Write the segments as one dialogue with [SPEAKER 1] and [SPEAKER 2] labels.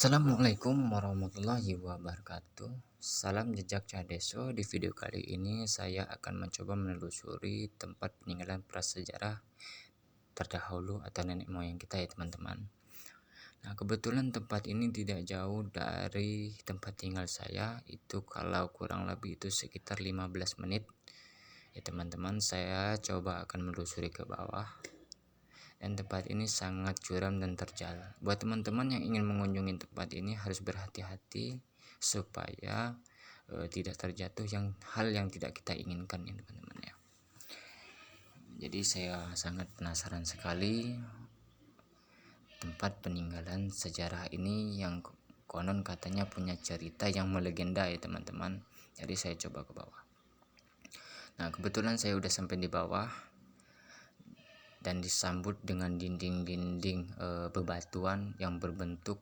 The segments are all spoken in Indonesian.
[SPEAKER 1] Assalamualaikum warahmatullahi wabarakatuh. Salam jejak Cadeso. Di video kali ini saya akan mencoba menelusuri tempat peninggalan prasejarah terdahulu atau nenek moyang kita ya teman-teman. Nah, kebetulan tempat ini tidak jauh dari tempat tinggal saya. Itu kalau kurang lebih itu sekitar 15 menit. Ya teman-teman, saya coba akan menelusuri ke bawah. Dan tempat ini sangat curam dan terjal. Buat teman-teman yang ingin mengunjungi tempat ini harus berhati-hati supaya tidak terjatuh hal yang tidak kita inginkan ya teman-teman ya. Jadi saya sangat penasaran sekali tempat peninggalan sejarah ini yang konon katanya punya cerita yang melegenda ya teman-teman. Jadi saya coba ke bawah. Nah, kebetulan saya udah sampai di bawah dan disambut dengan dinding-dinding bebatuan yang berbentuk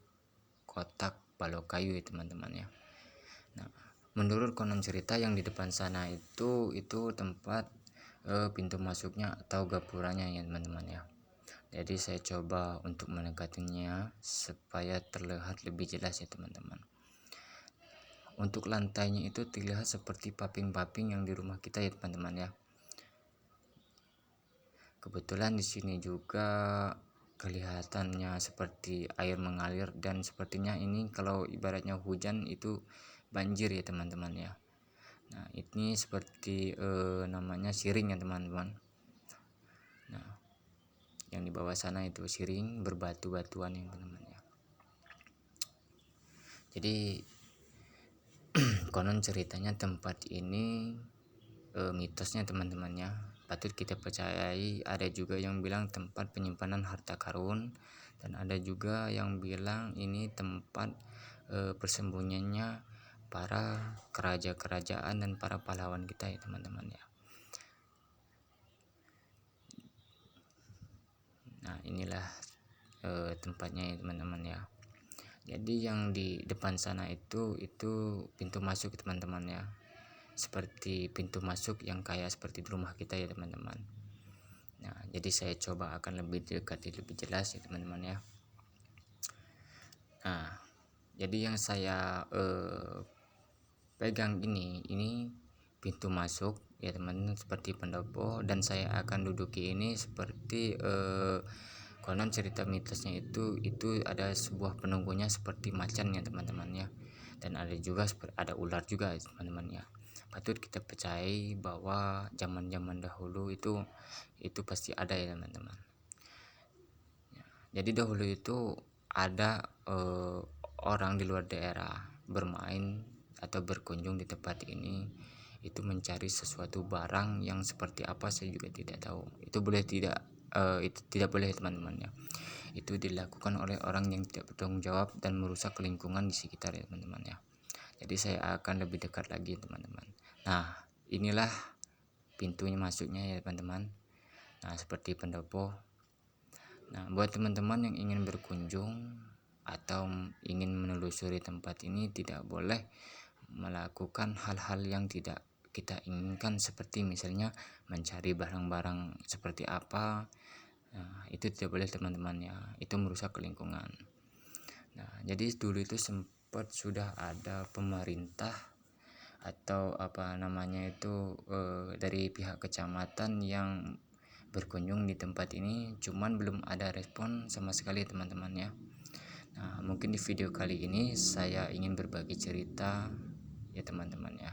[SPEAKER 1] kotak balok kayu ya teman-teman ya. Nah, menurut konon cerita yang di depan sana itu tempat pintu masuknya atau gapuranya ya teman-teman ya. Jadi saya coba untuk mendekatinya supaya terlihat lebih jelas ya teman-teman. Untuk lantainya itu terlihat seperti paping-paping yang di rumah kita ya teman-teman ya. Kebetulan di sini juga kelihatannya seperti air mengalir dan sepertinya ini kalau ibaratnya hujan itu banjir ya teman-teman ya. Nah, ini seperti namanya siring ya teman-teman. Nah, yang di bawah sana itu siring berbatu-batuan ya teman-teman ya. Jadi konon ceritanya tempat ini mitosnya teman-teman ya patut kita percayai. Ada juga yang bilang tempat penyimpanan harta karun dan ada juga yang bilang ini tempat persembunyiannya para kerajaan dan para pahlawan kita ya teman-teman ya. Nah, inilah tempatnya ya teman-teman ya. Jadi yang di depan sana itu pintu masuk teman-teman ya, seperti pintu masuk yang kayak seperti di rumah kita ya teman-teman. Nah, jadi saya coba akan lebih dekat lebih jelas ya teman-teman ya. Nah, jadi yang saya pegang ini pintu masuk ya teman-teman seperti pendopo, dan saya akan duduki ini seperti konon cerita mitosnya itu ada sebuah penunggunya seperti macan ya teman-teman ya, dan ada juga ada ular juga teman-teman ya. Patut kita percayai bahwa zaman-zaman dahulu itu pasti ada ya teman-teman. Jadi dahulu itu ada orang di luar daerah bermain atau berkunjung di tempat ini, itu mencari sesuatu barang yang seperti apa saya juga tidak tahu. Itu tidak boleh teman-teman ya. Itu dilakukan oleh orang yang tidak bertanggung jawab dan merusak lingkungan di sekitar ya teman-teman ya. Jadi saya akan lebih dekat lagi teman-teman. Nah, inilah pintunya masuknya ya teman-teman. Nah, seperti pendopo. Nah, buat teman-teman yang ingin berkunjung atau ingin menelusuri tempat ini tidak boleh melakukan hal-hal yang tidak kita inginkan, seperti misalnya mencari barang-barang seperti apa. Nah, itu tidak boleh teman-teman ya. Itu merusak lingkungan. Nah, jadi dulu itu sempat sudah ada pemerintah atau apa namanya itu dari pihak kecamatan yang berkunjung di tempat ini, cuman belum ada respon sama sekali teman-teman ya. Nah, mungkin di video kali ini saya ingin berbagi cerita ya teman-teman ya.